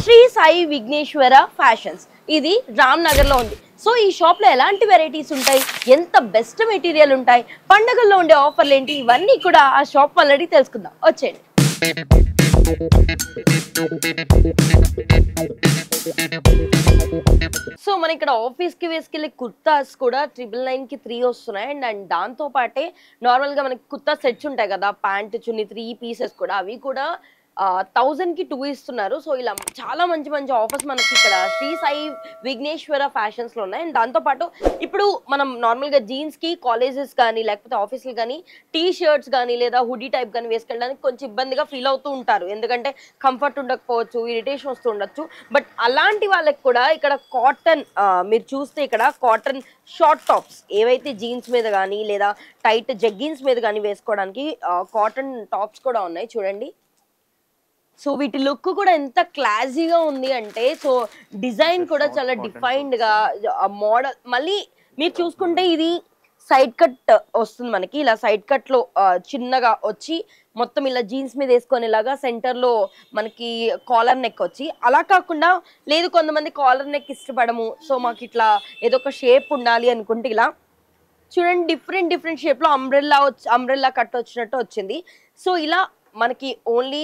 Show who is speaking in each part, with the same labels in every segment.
Speaker 1: Shri Sai Vighneshwara fashions. ఇది రామ్ నగర్ లో ఉంది. సో ఈ షాప్ లో ఎలాంటి వెరైటీస్ ఉంటాయి, ఎంత బెస్ట్ మెటీరియల్ ఉంటాయి, పండగల్లో ఉండే ఆఫర్లు ఏంటి, ఇవన్నీ కూడా ఆ షాప్ ఆల్రెడీ తెలుసుకుందాం. వచ్చేయండి. సో మన ఇక్కడ ఆఫీస్ కి వేసుకెళ్లే కుర్తాస్ కూడా 999 కి 3 వస్తున్నాయి. అండ్ దాంతో పాటే నార్మల్ గా మనకి కుర్తా సెట్స్ ఉంటాయి కదా, ప్యాంట్ చున్నీ 3 పీసెస్ కూడా, అవి కూడా 1000 కి 2 ఇస్తున్నారు. సో ఇలా చాలా మంచి మంచి ఆఫర్స్ మనకి ఇక్కడ శ్రీ సాయి విఘ్నేశ్వర ఫ్యాషన్స్ లో ఉన్నాయి. అండ్ దాంతో పాటు ఇప్పుడు మనం నార్మల్ గా జీన్స్ కి కాలేజెస్ కానీ లేకపోతే ఆఫీస్కి కానీ టీ షర్ట్స్ కానీ లేదా హుడీ టైప్ కానీ వేసుకెళ్ళడానికి కొంచెం ఇబ్బందిగా ఫీల్ అవుతూ ఉంటారు, ఎందుకంటే కంఫర్ట్ ఉండకపోవచ్చు, ఇరిటేషన్ వస్తూ ఉండొచ్చు. బట్ అలాంటి వాళ్ళకి కూడా ఇక్కడ కాటన్, మీరు చూస్తే ఇక్కడ కాటన్ షార్ట్ టాప్స్ ఏవైతే జీన్స్ మీద కానీ లేదా టైట్ జగ్గిన్స్ మీద కానీ వేసుకోవడానికి కాటన్ టాప్స్ కూడా ఉన్నాయి చూడండి. సో వీటి లుక్ కూడా ఎంత క్లాసీగా ఉంది అంటే, సో డిజైన్ కూడా చాలా డిఫైన్డ్ గా మోడల్. మళ్ళీ మీరు చూసుకుంటే ఇది సైడ్ కట్ వస్తుంది మనకి, ఇలా సైడ్ కట్ లో చిన్నగా వచ్చి మొత్తం ఇలా జీన్స్ మీద వేసుకునేలాగా సెంటర్ లో మనకి కాలర్ నెక్ వచ్చి, అలా కాకుండా లేదు కొంతమంది కాలర్ నెక్ ఇష్టపడము, సో మాకు ఇట్లా ఏదో ఒక షేప్ ఉండాలి అనుకుంటే ఇలా చూడండి డిఫరెంట్ షేప్ లో అంబ్రెల్లా కట్ వచ్చినట్టు వచ్చింది. సో ఇలా మనకి ఓన్లీ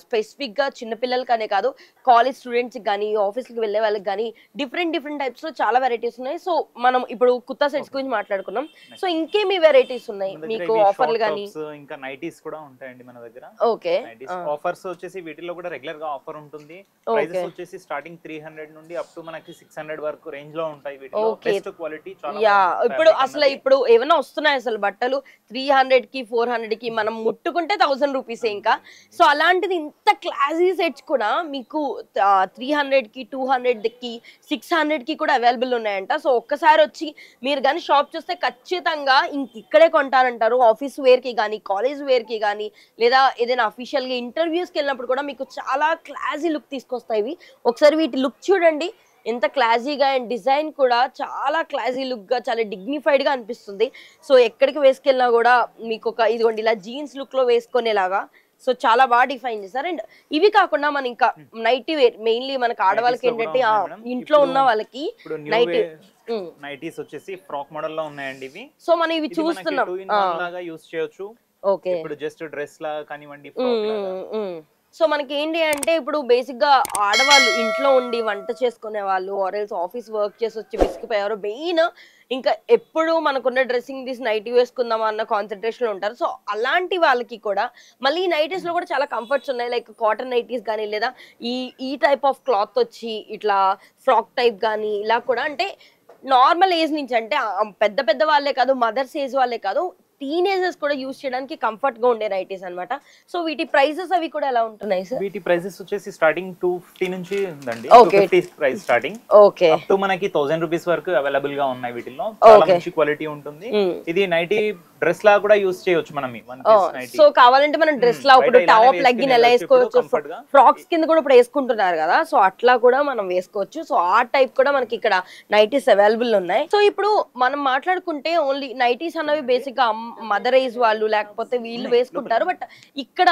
Speaker 1: స్పెసిఫిక్ గా చిన్నపిల్లలకనే కాదు, కాలేజ్ స్టూడెంట్స్ కానీ ఆఫీస్కి వెళ్ళే వాళ్ళకి కానీ డిఫరెంట్ టైప్స్ లో చాలా వెరైటీస్ ఉన్నాయి. సో మనం ఇప్పుడు కుర్తా సెట్స్ గురించి మాట్లాడుకున్నాం. సో ఇంకేమి వెరైటీస్ ఉన్నాయి మీకు ఆఫర్లు కానీ?
Speaker 2: ఇంకా నైటీస్ కూడా ఉంటాయండి మన దగ్గర.
Speaker 1: ఓకే,
Speaker 2: ఆఫర్స్ వచ్చేసి వీటిలో కూడా రెగ్యులర్ గా ఆఫర్ ఉంటుంది. ప్రైసెస్ వచ్చేసి స్టార్టింగ్ 300 నుండి అప్ టు మనకి 600 వరకు రేంజ్ లో ఉంటాయి. వీటిలో బెస్ట్ క్వాలిటీ చాలా.
Speaker 1: యా, ఇప్పుడు ఏమైనా వస్తున్నాయి అసలు బట్టలు 300 కి 400 కి, మనం ముట్టుకుంటే 1000 రూపీస్ ఇంకా. సో అలాంటిది ఇంత క్లాసీ సెట్స్ కూడా మీకు 300 కి 200 కి 600 కి కూడా అవైలబుల్ ఉన్నాయంట. సో ఒక్కసారి వచ్చి మీరు కానీ షాప్ చూస్తే ఖచ్చితంగా ఇక్కడే కొంటారంటారు. ఆఫీస్ వేర్ కి కానీ కాలేజ్ వేర్ కి కానీ లేదా ఏదైనా అఫీషియల్ గా ఇంటర్వ్యూస్కి వెళ్ళినప్పుడు కూడా మీకు చాలా క్లాసీ లుక్ తీసుకొస్తాయి. ఒకసారి వీటి లుక్ చూడండి ఎంత క్లాసీగా, అండ్ డిజైన్ కూడా చాలా క్లాసీ లుక్ గా చాలా డిగ్నిఫైడ్ గా అనిపిస్తుంది. సో ఎక్కడికి వేసుకెళ్ళినా కూడా మీకు ఒక ఇదిగోండి ఇలా జీన్స్ లుక్ లో వేసుకునేలాగా సో చాలా బాగా డిఫైన్ చేస్తారు. అండ్ ఇవి కాకుండా మన ఇంకా నైటీ వేర్, మెయిన్లీ మనకి ఆడవాళ్ళకి ఏంటంటే ఇంట్లో ఉన్న వాళ్ళకి
Speaker 2: నైటీస్ వచ్చేసి ఫ్రాక్ మోడల్ లో ఉన్నాయండి ఇవి.
Speaker 1: సో మనం ఇవి చూస్తున్నాం
Speaker 2: లాగా యూస్ చేయొచ్చు.
Speaker 1: ఓకే,
Speaker 2: ఇప్పుడు జస్ట్ డ్రెస్ లా కానివ్వండి.
Speaker 1: సో మనకి ఏంటి అంటే ఇప్పుడు బేసిక్ గా ఆడవాళ్ళు ఇంట్లో ఉండి వంట చేసుకునే వాళ్ళు ఆర్ఎల్స్ ఆఫీస్ వర్క్ చేసి వచ్చి విసిగిపోయారు, మెయిన్ ఇంకా ఎప్పుడు మనకున్న డ్రెస్సింగ్ తీసి నైటీ వేసుకుందామా అన్న కాన్సన్ట్రేషన్ లో ఉంటారు. సో అలాంటి వాళ్ళకి కూడా మళ్ళీ ఈ నైటీస్ లో కూడా చాలా కంఫర్ట్స్ ఉన్నాయి, లైక్ కాటన్ నైటీస్ కానీ లేదా ఈ టైప్ ఆఫ్ క్లాత్ వచ్చి ఇట్లా ఫ్రాక్ టైప్ కానీ ఇలా కూడా, అంటే నార్మల్ ఏజ్ నుంచి అంటే పెద్ద వాళ్ళే కాదు, మదర్స్ ఏజ్ వాళ్ళే కాదు, టీనేజర్స్ కూడా యూజ్ చేయడానికి కంఫర్ట్ గా ఉండే నైటీస్ అన్నమాట. సో వీటి ప్రైసెస్ అవి కూడా ఎలా ఉంటున్నాయి సార్?
Speaker 2: వీటి ప్రైసెస్ వచ్చేసి స్టార్టింగ్ 250 నుంచి ఉందండి. 250 price starting.
Speaker 1: Okay,
Speaker 2: up to మనకి 1000 రూపీస్ వరకు అవైలబుల్ గా ఉన్నాయి. వీటిలో చాలా మంచి క్వాలిటీ ఉంటుంది. ఇది నైటీ డ్రెస్ లా కూడా యూజ్ చేయొచ్చు మనం.
Speaker 1: సో కావాలంటే మనం డ్రెస్ లా ఇప్పుడు టాప్ లెగ్గిన్ ఎలా వేసుకోవచ్చు, ఫ్రాక్స్ కింద కూడా ఇప్పుడు వేసుకుంటున్నారు కదా, సో అట్లా కూడా మనం వేసుకోవచ్చు. సో ఆ టైప్ కూడా మనకి ఇక్కడ నైటీస్ అవైలబుల్ ఉన్నాయి. సో ఇప్పుడు మనం మాట్లాడుకుంటే ఓన్లీ నైటీస్ అన్నవి బేసిక్ గా మదర్ ఏజ్ వాళ్ళు లేకపోతే వీళ్ళు వేసుకుంటారు. బట్ ఇక్కడ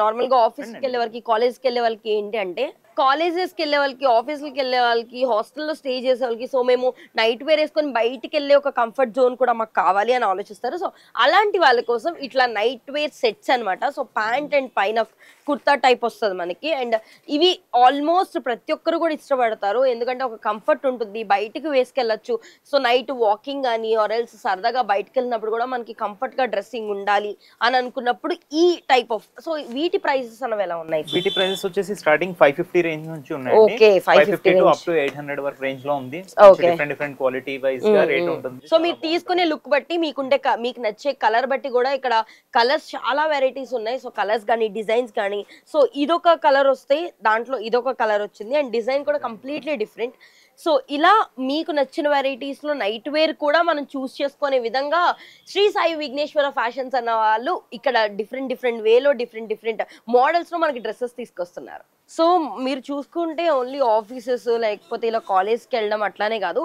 Speaker 1: నార్మల్ గా ఆఫీస్కి వెళ్ళే వాళ్ళకి కాలేజ్కి వెళ్ళే వాళ్ళకి ఏంటి అంటే, కాలేజెస్కి వెళ్ళే వాళ్ళకి ఆఫీస్కి వెళ్ళే వాళ్ళకి హాస్టల్లో స్టే చేసే వాళ్ళకి సో మేము నైట్ వేర్ వేసుకొని బయటికి వెళ్ళే ఒక కంఫర్ట్ జోన్ కూడా మాకు కావాలి అని ఆలోచిస్తారు. సో అలాంటి వాళ్ళ కోసం ఇట్లా నైట్ వేర్ సెట్స్ అనమాట. సో ప్యాంట్ అండ్ పైన కుర్తా టైప్ వస్తుంది మనకి. అండ్ ఇవి ఆల్మోస్ట్ ప్రతి ఒక్కరు కూడా ఇష్టపడతారు, ఎందుకంటే ఒక కంఫర్ట్ ఉంటుంది, బయటికి వేసుకెళ్ళచ్చు. సో నైట్ వాకింగ్ కానీ ఆర్ఎల్స్ సరదాగా బయటకు వెళ్ళినప్పుడు కూడా మనకి కంఫర్ట్ గా డ్రెస్సింగ్ ఉండాలి అని అనుకున్నప్పుడు ఈ టైప్ ఆఫ్. సో వీటి ప్రైసెస్ అనేవి ఎలా ఉన్నాయి?
Speaker 2: వీటి ప్రైసెస్ వచ్చేసి స్టార్టింగ్ 550 రేంజ్ నుంచి ఉన్నాయండి. 550 టు అప్ టు 800 వరకు రేంజ్ లో ఉంది. డిఫరెంట్ క్వాలిటీ వైస్ గా రేట్ ఉంటుంది.
Speaker 1: సో మీరు తీసుకునే లుక్ బట్టి మీకు నచ్చే కలర్ బట్టి కూడా ఇక్కడ కలర్స్ చాలా వెరైటీస్ ఉన్నాయి. సో కలర్స్ కానీ డిజైన్స్ కానీ, సో ఇదొక కలర్ వస్తే దాంట్లో ఇదొక కలర్ వచ్చింది అండ్ డిజైన్ కూడా కంప్లీట్లీ డిఫరెంట్. సో ఇలా మీకు నచ్చిన వెరైటీస్ లో నైట్ వేర్ కూడా మనం చూస్ చేసుకునే విధంగా శ్రీ సాయి విఘ్నేశ్వర ఫ్యాషన్స్ అన్న వాళ్ళు ఇక్కడ డిఫరెంట్ వేలో డిఫరెంట్ మోడల్స్ లో మనకి డ్రెస్సెస్ తీసుకొస్తున్నారు. సో మీరు చూసుకుంటే ఓన్లీ ఆఫీసెస్ లేకపోతే ఇలా కాలేజ్కి వెళ్ళడం అట్లానే కాదు,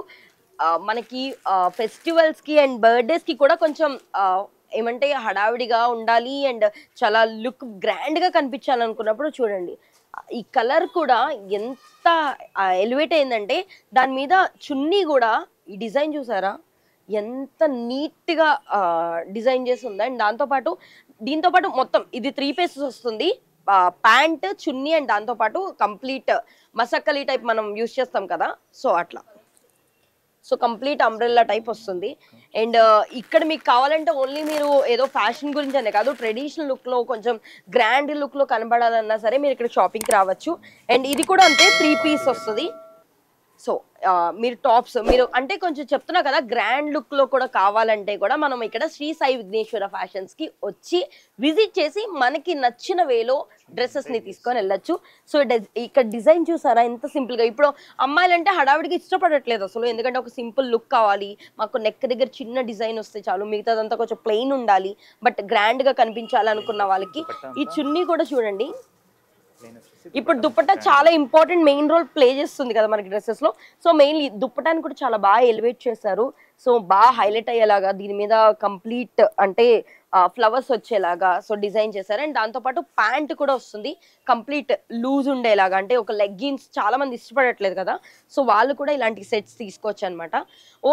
Speaker 1: మనకి ఫెస్టివల్స్ కి అండ్ బర్త్డేస్ కి కూడా కొంచెం ఏమంటే హడావిడిగా ఉండాలి అండ్ చాలా లుక్ గ్రాండ్ గా కనిపించాలనుకున్నప్పుడు చూడండి ఈ కలర్ కూడా ఎంత ఎలివేట్ అయిందంటే దాని మీద చున్నీ కూడా ఈ డిజైన్ చూసారా ఎంత నీట్ గా డిజైన్ చేసి ఉంది. అండ్ దీంతో పాటు మొత్తం ఇది 3 పీసెస్ వస్తుంది, ప్యాంట్ చున్నీ అండ్ దాంతో పాటు కంప్లీట్ మసక్కలి టైప్ మనం యూజ్ చేస్తాం కదా, సో అట్లా సో కంప్లీట్ అంబ్రెల్లా టైప్ వస్తుంది. అండ్ ఇక్కడ మీకు కావాలంటే ఓన్లీ మీరు ఏదో ఫ్యాషన్ గురించి అనే కాదు, ట్రెడిషనల్ లుక్ లో కొంచెం గ్రాండ్ లుక్ లో కనబడాలన్నా సరే మీరు ఇక్కడ షాపింగ్కి రావచ్చు. అండ్ ఇది కూడా అంతే 3 పీస్ వస్తుంది. సో మీరు టాప్స్ మీరు అంటే కొంచెం చెప్తున్నా కదా గ్రాండ్ లుక్ లో కూడా కావాలంటే కూడా మనం ఇక్కడ శ్రీ సాయి విఘ్నేశ్వర ఫ్యాషన్స్ కి వచ్చి విజిట్ చేసి మనకి నచ్చిన వేలో డ్రెస్సెస్ ని తీసుకొని వెళ్ళొచ్చు. సో ఇక్కడ డిజైన్ చూసారా ఎంత సింపుల్ గా. ఇప్పుడు అమ్మాయిలు అంటే హడావిడికి ఇష్టపడట్లేదు అసలు, ఎందుకంటే ఒక సింపుల్ లుక్ కావాలి, మాకు నెక్ దగ్గర చిన్న డిజైన్ వస్తే చాలు, మిగతాదంతా కొంచెం ప్లెయిన్ ఉండాలి బట్ గ్రాండ్ గా కనిపించాలనుకున్న వాళ్ళకి ఈ చున్నీ కూడా చూడండి. ఇప్పుడు దుప్పట్టా చాలా ఇంపార్టెంట్ మెయిన్ రోల్ ప్లే చేస్తుంది కదా మనకి డ్రెస్సెస్ లో. సో మెయిన్లీ దుప్పటాన్ని కూడా చాలా బాగా ఎలివేట్ చేశారు. సో బాగా హైలైట్ అయ్యేలాగా దీని మీద కంప్లీట్ అంటే ఫ్లవర్స్ వచ్చేలాగా సో డిజైన్ చేశారు. అండ్ దాంతోపాటు ప్యాంట్ కూడా వస్తుంది కంప్లీట్ లూజ్ ఉండేలాగా, అంటే ఒక లెగ్గిన్స్ చాలా మంది ఇష్టపడట్లేదు కదా, సో వాళ్ళు కూడా ఇలాంటి సెట్స్ తీసుకోవచ్చు అనమాట.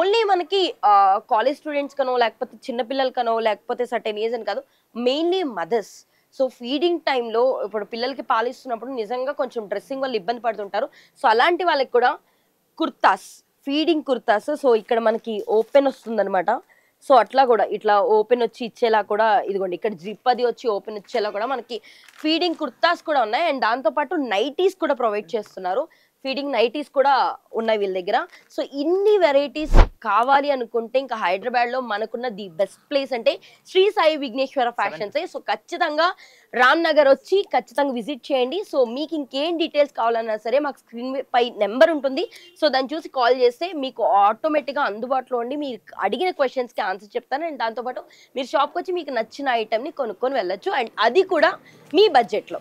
Speaker 1: ఓన్లీ మనకి కాలేజ్ స్టూడెంట్స్ కనో లేకపోతే చిన్నపిల్లలకనో లేకపోతే సర్టెన్ ఏజ్ అని కాదు, మెయిన్లీ మదర్స్. సో ఫీడింగ్ టైంలో ఇప్పుడు పిల్లలకి పాలిస్తున్నప్పుడు నిజంగా కొంచెం డ్రెస్సింగ్ వల్ల ఇబ్బంది పడుతుంటారు. సో అలాంటి వాళ్ళకి కూడా కుర్తాస్, ఫీడింగ్ కుర్తాస్, సో ఇక్కడ మనకి ఓపెన్ వస్తుంది అనమాట. సో అట్లా కూడా ఇట్లా ఓపెన్ వచ్చి ఇచ్చేలా కూడా ఇదిగోండి ఇక్కడ జిప్ అది వచ్చి ఓపెన్ ఇచ్చేలా కూడా మనకి ఫీడింగ్ కుర్తాస్ కూడా ఉన్నాయి. అండ్ దాంతోపాటు నైటీస్ కూడా ప్రొవైడ్ చేస్తున్నారు, ఫీడింగ్ నైటీస్ కూడా ఉన్నాయి వీళ్ళ దగ్గర. సో ఇన్ని వెరైటీస్ కావాలి అనుకుంటే ఇంకా హైదరాబాద్ లో మనకున్న ది బెస్ట్ ప్లేస్ అంటే శ్రీ సాయి విఘ్నేశ్వర ఫ్యాషన్స్. సో ఖచ్చితంగా రామ్ నగర్ వచ్చి ఖచ్చితంగా విజిట్ చేయండి. సో మీకు ఇంకేం డీటెయిల్స్ కావాలన్నా సరే మాకు స్క్రీన్ పై నెంబర్ ఉంటుంది, సో దాన్ని చూసి కాల్ చేస్తే మీకు ఆటోమేటిక్గా అందుబాటులో ఉండి మీరు అడిగిన క్వశ్చన్స్కి ఆన్సర్ చెప్తాను. అండ్ దాంతోపాటు మీరు షాప్కి వచ్చి మీకు నచ్చిన ఐటమ్ని కొనుక్కొని వెళ్ళొచ్చు, అండ్ అది కూడా మీ బడ్జెట్లో.